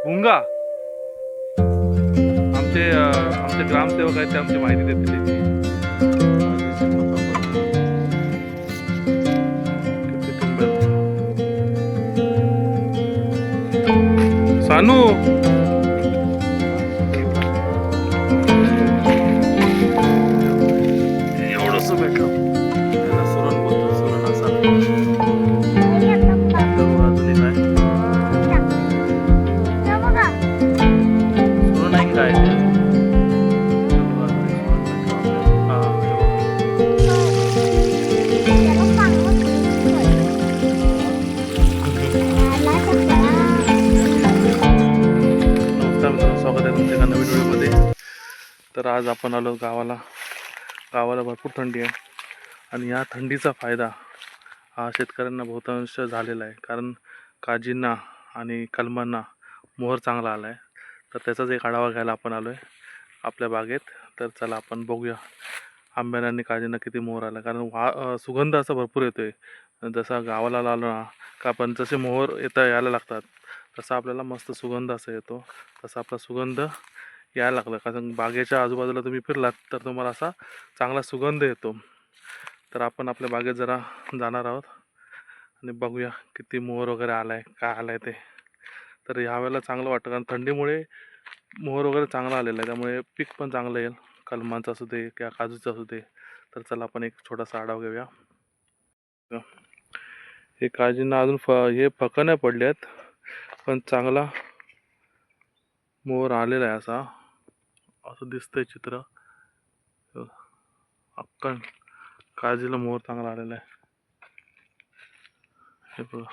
भुंगा आमचे ग्रामसेवक आहेत ते आमची माहिती देतील याची. किती टिंब आहेत. सानू एवढंच भेटलं. त्याला सुरण बोलतो, सुरण असा. अजून एक आहे सुरण आहे काय ते. हा, हे बघा. नमस्कार मित्रांनो, स्वागत आहे तुमच्या एका नवीन व्हिडिओमध्ये. तर आज आपण आलो गावाला. गावाला भरपूर थंडी आहे आणि या थंडीचा फायदा हा शेतकऱ्यांना बहुतांश झालेला आहे. कारण काजींना आणि कलमांना मोहर चांगला आला आहे. तर त्याचाच एक आढावा घ्यायला आपण आलो आहे आपल्या बागेत. तर चला आपण बघूया आंब्याला आणि काजींना किती मोहर आला. कारण सुगंध असा भरपूर येतो आहे. जसा गावाला आलो ना का आपण जसे मोहर यायला लागतात तसा आपल्याला मस्त सुगंध असा येतो. तसा आपला सुगंध यायला लागला. कारण बागेच्या आजूबाजूला तुम्ही फिरलात तर तुम्हाला असा चांगला सुगंध येतो. तर आपण आपल्या बागेत जरा जाणार आहोत आणि बघूया किती मोहर वगैरे आला आहे, काय आलं आहे ते. तर ह्यावेळेला चांगलं वाटतं कारण थंडीमुळे मोहर वगैरे चांगला आलेला आहे. त्यामुळे पीक पण चांगलं येईल, कलमांचं असू दे किंवा काजूचं असू दे. तर चला आपण एक छोटासा आढावा घेऊया. हे काजींना अजून हे फकं नाही पडले आहेत, पण चांगला मोहर आलेला आहे. असं दिसतंय चित्र. अक्कन काजीला मोहर चांगला आलेला आहे. हे बघा,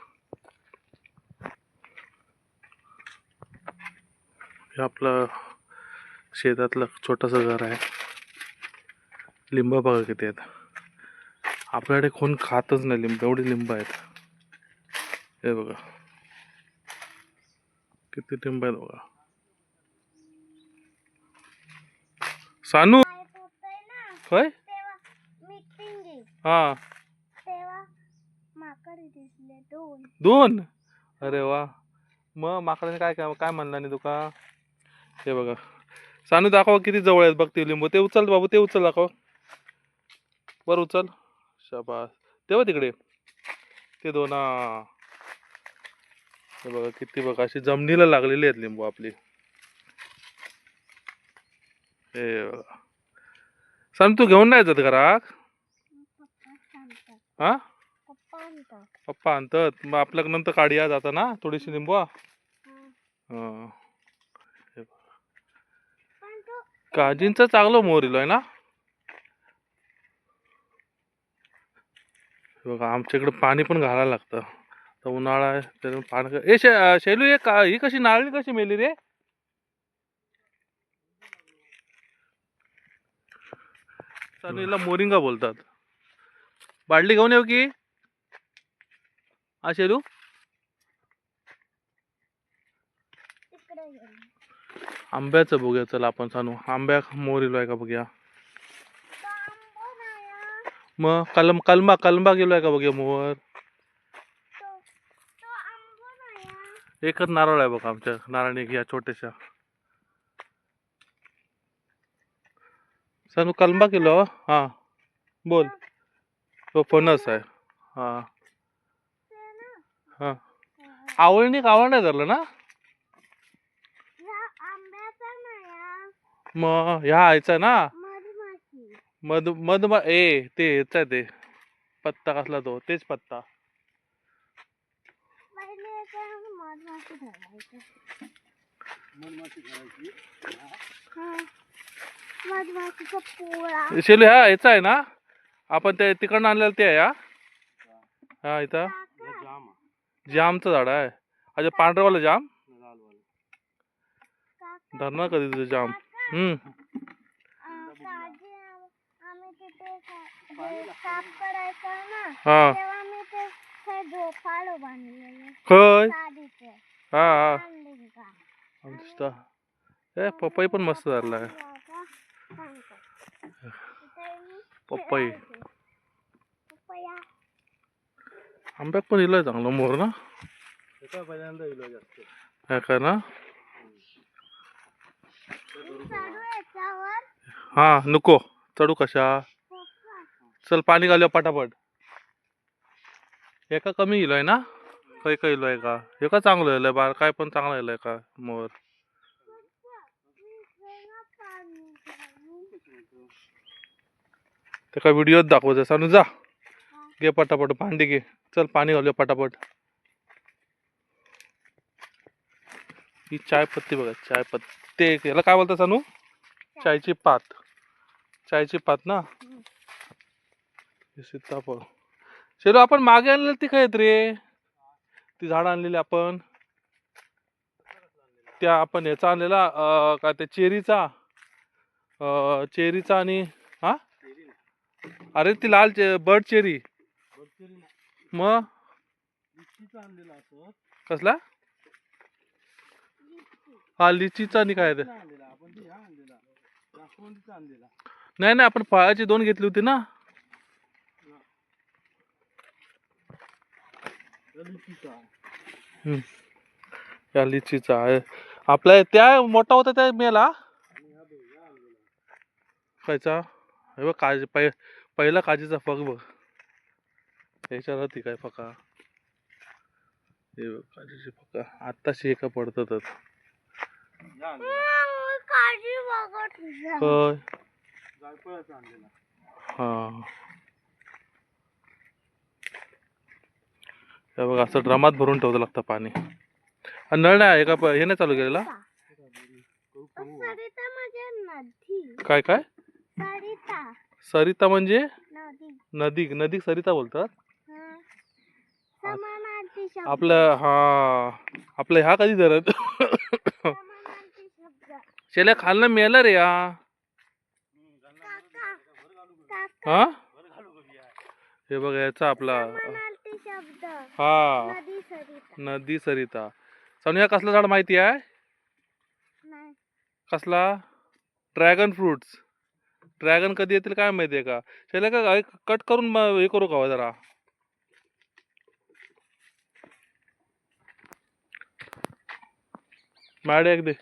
हे आपलं शेतातलं छोटंसं घर आहे. लिंब बघा किती आहेत. आपल्याकडे कोण खातच नाही लिंब, एवढी लिंब आहेत. हे बघा किती लिंब आहेत बघा. सानू काय हा दोन. अरे वा, मग माकडाने काय काय काय म्हणलं नाही तुका. हे बघा सानू दाखव किती जवळ आहेत बघ ते लिंबू. ते उचल बाबू, ते उचल, दाखव वर उचल. शाबास, तेव्हा तिकडे ते दोन. हे बघा किती, बघा अशी जमिनीला लागलेली आहेत लिंबू आपली. हे बघा सानू, तू घेऊन नाही जात घरात? हा, पप्पा आणतात. मग आपल्या नंतर काढूया जाता ना थोडीशी लिंबू. हा, काजींचं चांगलं मोहर आहे ना. बघा आमच्या इकडे पाणी पण घालायला लागतं. तर उन्हाळा आहे तर पाणी. शैलू, ही कशी नारळी कशी मेली रे? चालू हिला मोरिंगा बोलतात. बाटली घेऊन येऊ की हा शैलू? आंब्याचं बघूया चला आपण. सांगू आंब्या मोर आहे का बघूया. मग कलमा गेलोय का बघूया मोहर. एकच नारळ आहे बघा आमच्या नारळी घ्या छोट्याशा. सांगू कलमा किलो. हा बोल. तो फणस आहे. हा हा, आवळ नाही धरलं ना. मग ह्या आयचा ना मध ते ह्याचा ते पत्ता कसला तो, तेच पत्ता. शेलू ह्या ह्याचा आहे ना, आपण ते तिकडनं आणलेलं ते आहे. हा इथं जामचं झाड आहे. अच्छा, पांढरवाला जाम धरणार कधी तुझं जाम. हा खय हा हा, पपई पण मस्त झाला आहे. पपई आंब्यात पण इलोय चांगलं मोर ना. काय ना हा नको चढू कशा. चल पाणी घालूया पटापट. एका कमी इलोय ना काही काही इलोय का हे का चांगलं येलंय बार काय पण चांगलं येलंय का मोर. ते काय व्हिडिओत दाखवत सांगू जा. घे पटापट भांडी घे. चल पाणी घालूया पटापट. ही चाय पत्ती बघा चाय पत्ती याला काय बोलतात सांगू. चायची पात. चायची पात ना. सीताफळ शेलो आपण मागे आणलेली ती काय रे. ती झाड आणलेली आपण त्या आपण याचा आणलेला काय ते चेरीचा चेरीचा आणि हा अरे ती लाल बर्ड चेरी मग कसला हा लिचीचा आणि काय नाही नाही आपण फळाची 2 घेतली होती ना. या लिचीचा आहे आपल्या त्या मोठा होता त्या मेला खायचा. हे बघ काजी पहिला काजीचा फक बघ याच्यावर होती काय फका. हे बघ काजीची फका आत्ताशी एका पडतातच. हा हे बघ असं ड्रमात भरून ठेवलं लागतं पाणी. आणि नळ नाही आहे का हे नाही चालू केलेला. काय काय सरिता म्हणजे नदी नदी सरिता बोलतात आपलं. हा आपलं ह्या कधी धरत शेल्या खालनं मेला रे या. हा हे बघ याचा आपला हा नदी सरिता. सोनिया कसला झाड माहिती आहे कसला. Dragon fruits. ड्रॅगन कधी येतील काय माहितीये का. शेल्या का कट करून हे करू का जरा. मॅडे एक दे.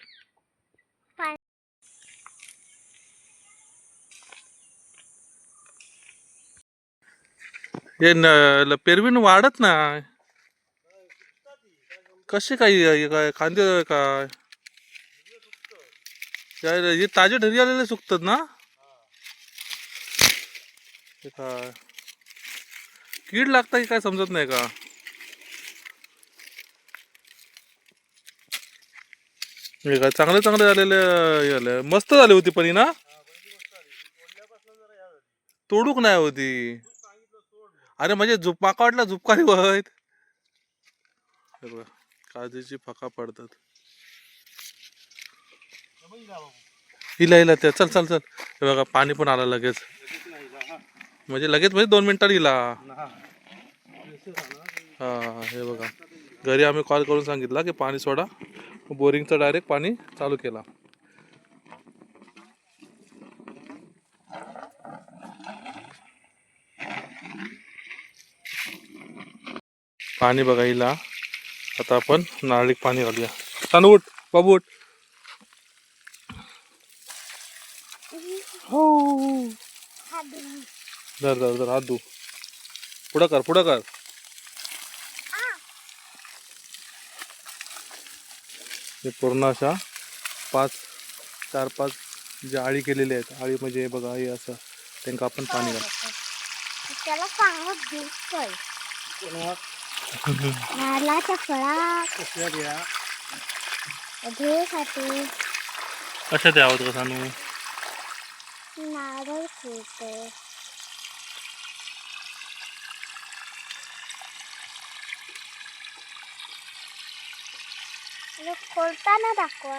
हे पेरवीन वाढत नाही कसे काही काय खांदे काय हे ताजे ढरी आलेले सुकतात ना. काय कीड लागता की काय समजत नाही का. हे काय चांगले चांगले झालेले मस्त झाली होती पण ना तोडूक नाही होती. अरे म्हणजे माका वाटला झुपकारी वहत. काजीची फका पडतात. हिला हिला त्या चल चल चल. हे बघा पाणी पण आलं लगेच म्हणजे लगेच म्हणजे 2 मिनिटात हिला. हा हे बघा घरी आम्ही कॉल करून सांगितलं की पाणी सोडा. बोरिंगचं डायरेक्ट पाणी चालू केला. पाणी बघा हिला. आता आपण नारळी पाणी घालूया. तानू उठ बाबू उठ. हो धर धर धर हात धू. पुढं कर पुढं कर. हे पूर्ण अशा 4-5 जे आळी केलेली आहेत. आळी म्हणजे बघा हे असं त्यांना आपण पाणी घालतो. कशा द्यावत का सांगू. नारळ खोलताना दाखवा.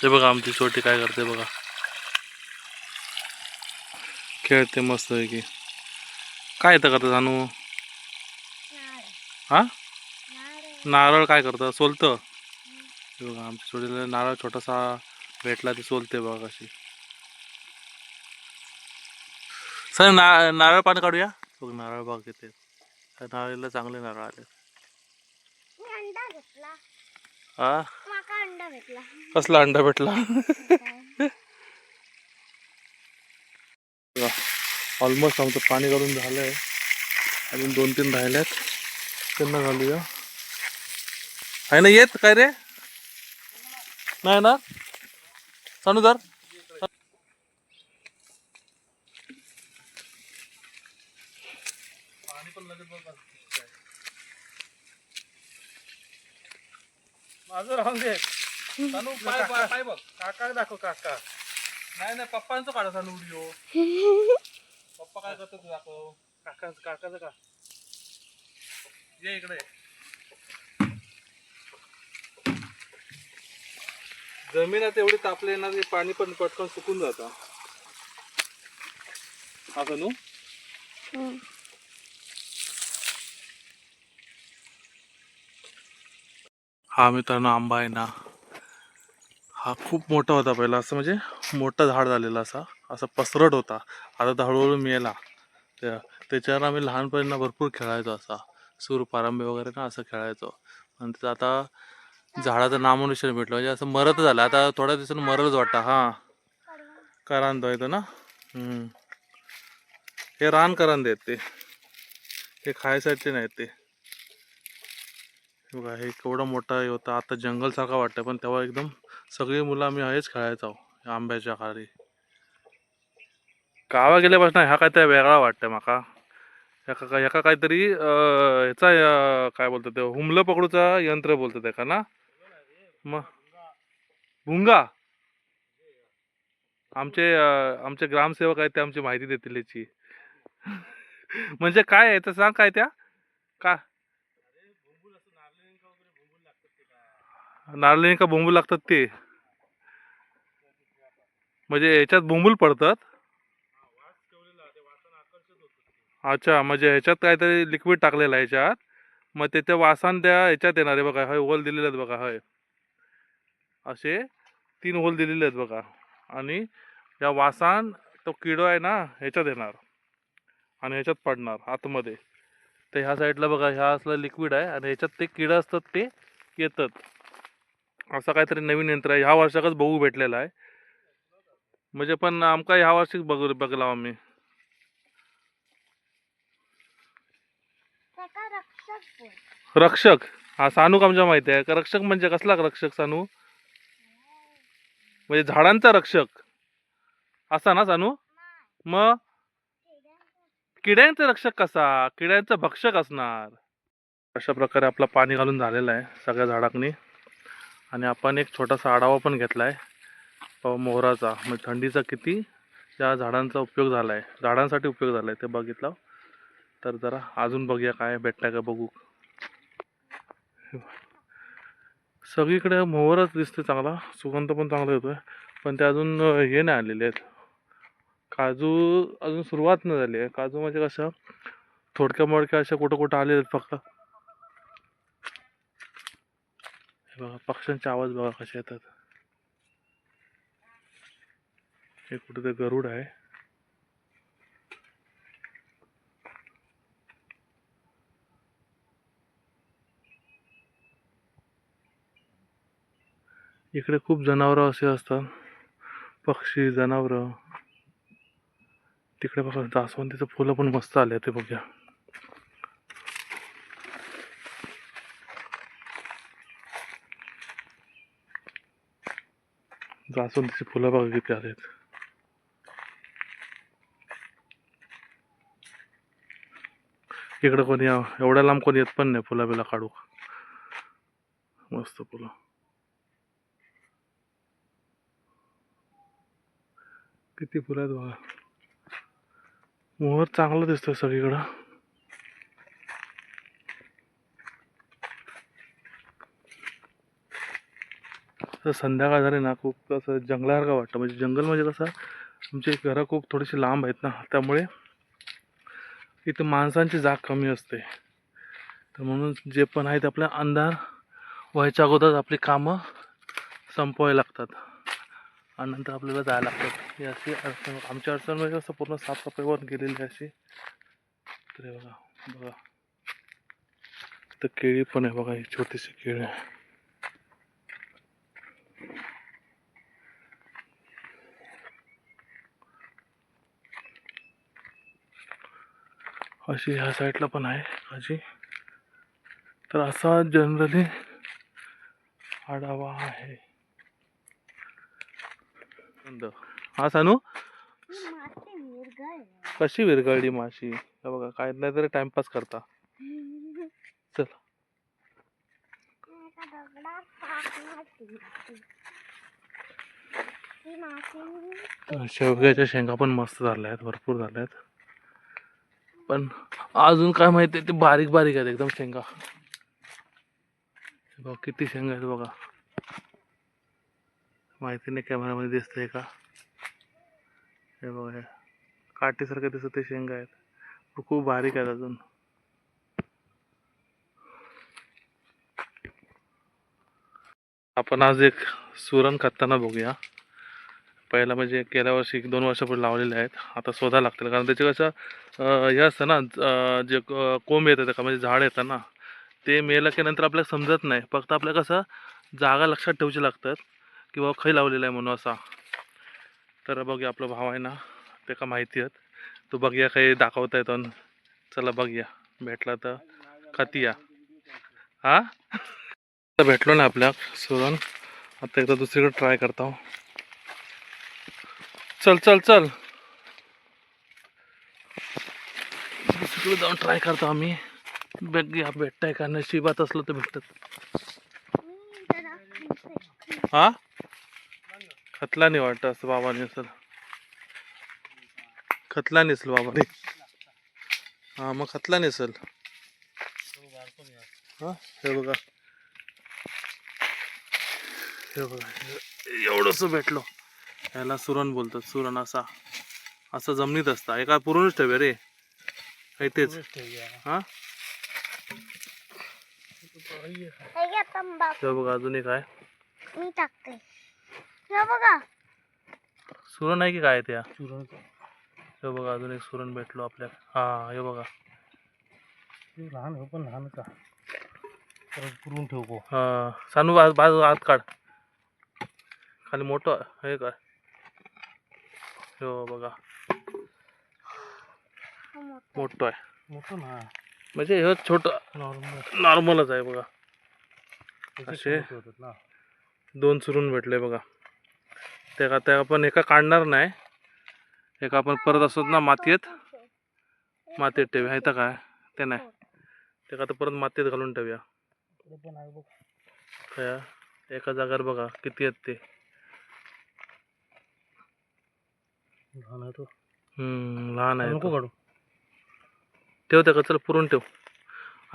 ते बघा आमची छोटी काय करते बघा. खेळते मस्त आहे की काय येतं करतं सांगू. हा नारळ काय करतं सोलतं. बघा आमची छोटीला नारळ छोटासा भेटला ते सोलते बघा कशी. सर नारळ पाणी काढूया. बघ नारळ बघ येते नारळाला चांगले नारळ आले. हा माका अंडा भेटला. कसला अंडा भेटला? ऑलमोस्ट आमचं पाणी घालून झालंय, अजून 2-3 राहिल्यात, त्यांना घालूया. आहे ना येत काय रे? नाही ना सानूदार. पाणी पण लगेच बघ माझं राहून दे. सानू पाय बघ, काका दाखव. काका नाही पप्पांचं काढा सानू व्हिडिओ. पप्पा काय करतात ते दाखव. काकाचं का ये इकडे. जमीन आता एवढी तापली ना, ते पाणी पण पटकन सुकून जातं. हा सानू हा मित्रांनो आंबा आहे ना, हा खूप मोठा होता पहिला, असं म्हणजे मोठं झाड झालेलं असं पसरट होता. आता तर हळूहळू मिळाला. त्याच्यावर आम्ही लहानपणी भरपूर खेळायचो, असा सूर पारंबे वगैरे ना असं खेळायचो. आणि त्याचं आता झाडाचं नामोनिशाण भेटलं, म्हणजे असं मरत झालं. आता थोड्या दिवसांनी मरलच वाटतं. हा करांद येतो ना. हे रान करांदे आहेत ते, हे खायसाठी नाहीत ते. बघा हे केवढा मोठा होता, आता जंगल सारखा वाटतं, पण तेव्हा एकदम सगळी मुलं आम्ही हेच खेळायचो आंब्याच्या खाली. गावा गेल्यापासून ह्या काहीतरी वेगळा वाटतं माका. ह्याका काहीतरी ह्याचा काय बोलतात ते, हुमलं पकडूचा यंत्र बोलतात का ना. मग भुंगा आमचे ग्रामसेवक आहेत, ते आमची माहिती देतील याची. म्हणजे काय आहे तर सांग, काय त्या का नारळी का बोंबू लागतात ते, म्हणजे ह्याच्यात बोंबूल पडतात. अच्छा, म्हणजे ह्याच्यात काहीतरी लिक्विड टाकलेलं आहे ह्याच्यात, मग त्या वासान त्या ह्याच्यात येणार आहे बघा. हय होल दिलेले आहेत बघा, हय असे 3 होल दिलेले आहेत बघा. आणि या वासान तो किडो आहे ना ह्याच्यात येणार आणि ह्याच्यात पडणार आतमध्ये. तर ह्या साईडला बघा, ह्या असलं लिक्विड आहे आणि ह्याच्यात ते किडं असतात, ते येतात. असं काहीतरी नवीन यंत्र आहे, ह्या वर्षाकच बघू भेटलेलं आहे. म्हणजे पण आमका ह्या वर्षी बघला आम्ही. रक्षक हा सानूक आमच्या माहिती आहे का. रक्षक म्हणजे कसला रक्षक सानू? म्हणजे झाडांचा रक्षक असा ना सानू. मग किड्यांचा रक्षक कसा? किड्यांचा भक्षक असणार. अशा प्रकारे आपलं पाणी घालून झालेलं आहे सगळ्या झाडांनी. आणि आपण एक छोटासा आढावा पण घेतलाय मोहराचा, म्हणजे थंडीचा किती या झाडांचा उपयोग झालाय, झाडांसाठी उपयोग झालाय ते बघितलं. तर जरा अजून बघूया काय भेटतंय का बघू. सगळीकडे मोहरच दिसते, चांगला सुगंध पण चांगला येतोय, पण ते अजून हे नाही आलेले आहेत. काजू अजून सुरुवात नाही झाली आहे. काजू म्हणजे कसं थोडक्या मोडक्या अशा कुठं कुठं आलेले आहेत फक्त. हे बघा पक्ष्यांचे आवाज बघा कसे येतात. हे कुठे ते गरुड आहे. इकडे खूप जनावरं असे असतात, पक्षी जनावरं. तिकडे बघा जास्वंदीचं फुलं पण मस्त आले ते बघूया. जास्वंदीची फुलं बघा किती आलेत. इकडे कोणी एवढ्या लांब कोणी येत पण नाही फुला बिला काढू. मस्त फुलं. किती फुलं आहेत बघा. मोहर चांगला दिसतोय सगळीकडं. संध्याकाळ झाली ना, खूप असं जंगलासारखं वाटतं. म्हणजे जंगल म्हणजे कसं, आमची घरं खूप थोडीशी लांब आहेत ना, त्यामुळे इथं माणसांची जाग कमी असते. तर म्हणून जे पण आहे ते आपल्या अंधार व्हायच्या अगोदर आपली कामं संपवायला लागतात आणि नंतर आपल्याला जायला लागतात. ही अशी अडचण, आमची अडचण म्हणजे असं पूर्ण साफसफाईवर गेलेली अशी. तर बघा बघा, तर केळी पण आहे बघा, ही छोटीशी केळी आहे. अशी ह्या साईडला पण आहे अशी. तर असा जनरली आढावा आहे. हा सानू, कशी विरघळली माशी हे बघा. काय नाही तरी टाइमपास करता. चल. शेवग्याच्या शेंगा पण मस्त झाल्या आहेत, भरपूर झाल्या आहेत. पण अजून काय माहिती, ते बारीक बारीक आहेत एकदम शेंगा. बघा किती शेंगा आहेत बघा. माहिती नाही कॅमेरामध्ये दिसतंय का. हे बघा, हे काठीसारखं दिसत ते शेंगा आहेत, पण खूप बारीक आहेत अजून. आपण आज एक सुरण खाताना बघूया. पहिला म्हणजे गेल्या वर्षी 1-2 वर्षापूर्वी लावलेले आहेत. आता शोधा लागतील, कारण त्याचे कसं हे असतं ना, जे कोंब येतं का म्हणजे झाड येतं ना, ते मेलं की नंतर आपल्याला समजत नाही. फक्त आपल्याला कसं जागा लक्षात ठेवची लागतात किंवा खै लावलेला आहे म्हणून असा. तर बघूया, आपला भाव आहे ना, ते का माहिती आहेत. तो बघूया काही दाखवता येतो. चला बघूया, भेटला तर खातीया. हा, भेटलो ना आपल्या सुरण. आता एकदा दुसरीकडे ट्राय करता. चल चल चल, दुसरीकडे जाऊन ट्राय करतो आम्ही. बघूया भेटताय का, नशिबात असलं तर भेटत. हा, खतला नाही वाटत असं बाबाने. असेल खतला नसेल बाबाने. हा मग खतला नसेल. हा, हे बघा, हे बघा, एवढंच भेटलो. ह्याला सुरण बोलतात. सुरण असा असं जमिनीत असता. एका पुरूनच ठेवे रे, तेच. हा, बघा अजून एक आहे. मी टाकते. बघा सुरण आहे की काय त्या. हे बघा अजून एक सुरण भेटलो आपल्याला. हा, हे बघा, लहान हो पण लहानच आहे. पुरून ठेवू. हा, सानू बाजू आत काढ. खाली मोठं हे काय. हो बघा, मोठं आहे. मोठं ना म्हणजे हे छोट नॉर्मलच आहे बघा. असे 2 सुरून भेटले बघा. त्या आपण एका काढणार नाही, एका आपण परत असत ना मातीत ठेवूया. आहे तर काय ते नाही, ते का तर परत मातीत घालून ठेवूया. एका जागेवर बघा किती आहेत ते. लहान आहे. ठेव त्या का, चल पुरून ठेव.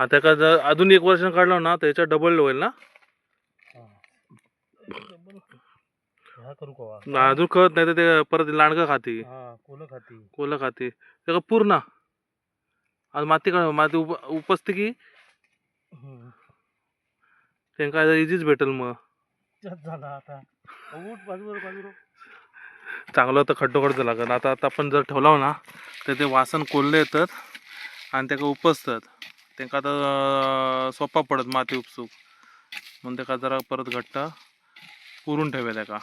आता का जर अजून 1 वर्ष काढलं ना, त्याच्या डबल होईल ना. अजून कळत नाही तर ते परत लांडगा खाती, कोलं खाती. ते का पूर्ण आज माती काढ, माती उपसते की त्यांना इजीच भेटेल. मग चांगलं तर खड्डोखड्ड लागत. आता आपण जर ठेवला ना, तर ते वासन कोल्हे येतात आणि त्याला उपसतात. त्यांना आता सोपा पडत माती उपसूक, म्हणून त्याला जरा परत घट्ट पुरून ठेवेल. त्याका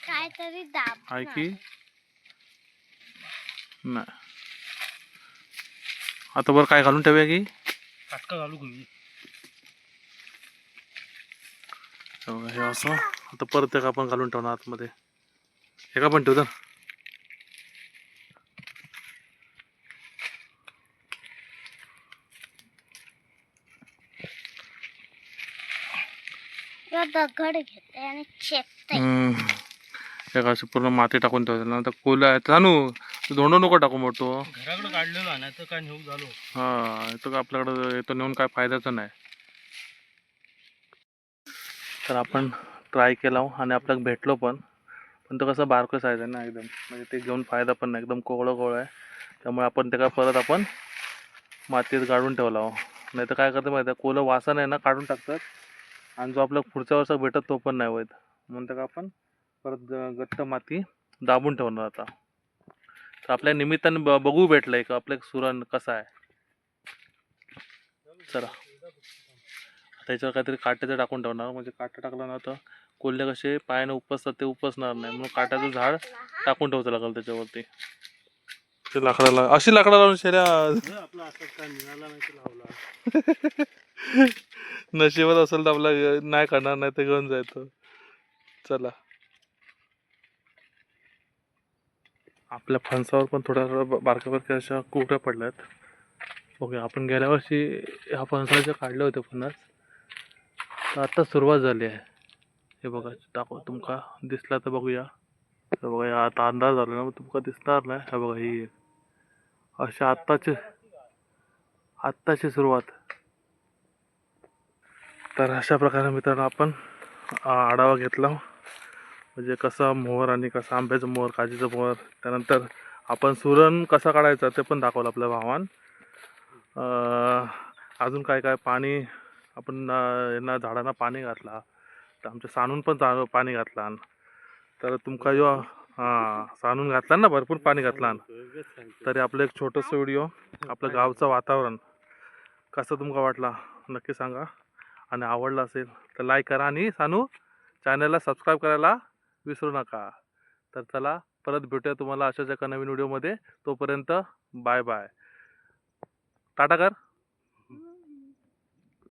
काहीतरी आहे की नाही. आता बरं काय घालून ठेवूया की काटका घालू घेऊ. हे असं आता परत एक आपण घालून ठेवणार आतमध्ये. हे का पण ठेवतं. दगड घेते आणि चेपते. एका पूर्ण माती टाकून ठेवते ना. तर कोला आहे जानू, धोंड नको टाकू मोठो. घराकडे काढलेलो नाही तर काय नेऊ झालो. हा, इथं आपल्याकडे येतो नेऊन काय फायद्याचं नाही. तर आपण ट्राय केला आणि आपल्याला भेटलो पण तो कसं बारकं साईज आहे ना एकदम, म्हणजे ते घेऊन फायदा पण नाही. एकदम कोवळं आहे, त्यामुळे आपण ते काय परत आपण मातीत गाडून ठेवला. नाही तर काय करतं माहिती आहे, कोलं वासन आहे ना काढून टाकतात आणि जो आपल्याला पुढच्या वर्षात भेटत तो पण नाही होत. म्हणून त्या आपण परत घट्ट माती दाबून ठेवणार. आता तर आपल्या निमित्ताने बघू भेटलंय का आपलं सुरण कसं आहे. चला त्याच्यावर काहीतरी काट्याचं टाकून ठेवणार, म्हणजे काटा टाकला ना तर कोल्हे कसे पायाने उपसतात ते उपसणार नाही, म्हणून काट्याचं झाड टाकून ठेवतं लागेल त्याच्यावरती. ते लाकडाला अशी लाकडा लावून शेऱ्या आपला असं काय मिळाला नाही तर लावला. नशिबात असेल तर आपला नाही करणार, नाही तर घेऊन जायचं. चला, आपल्या फणसावर पण थोड्या बारक्या बारक्या अशा कुकड्या पडल्यात. बघूया, आपण गेल्या वर्षी ह्या फणसाच्या काढले होते फणस, तर आता सुरुवात झाली आहे. हे बघा, दाखव तुमका दिसला तर बघूया. हे बघा, आता अंदाज झाला ना, तुमका दिसणार नाही. हे बघा, ही अशा आत्ताची सुरुवात. तर अशा प्रकारे मित्रांनो आपण आढावा घेतला, म्हणजे कसा मोहर आणि कसा आंब्याचं मोहर, काजीचं मोहर, त्यानंतर आपण सुरण कसा काढायचा ते पण दाखवलं आपल्या भावान. अजून काय काय पाणी आपण यांना झाडांना पाणी घातला, तर आमच्या सानून पण पाणी घातला. तर तुमका जो सानून घातला ना, भरपूर पाणी घातला. तरी आपलं एक छोटंसं व्हिडिओ, आपलं गावचं वातावरण कसं तुमका वाटला नक्की सांगा. आणि आवडला असेल तर लाईक करा, आणि सानू चॅनलला सबस्क्राईब करायला विसरू नका. तर चला, परत भेटूया तुम्हाला अशाच एका नवीन व्हिडिओमध्ये. तोपर्यंत बाय बाय, टाटा कर.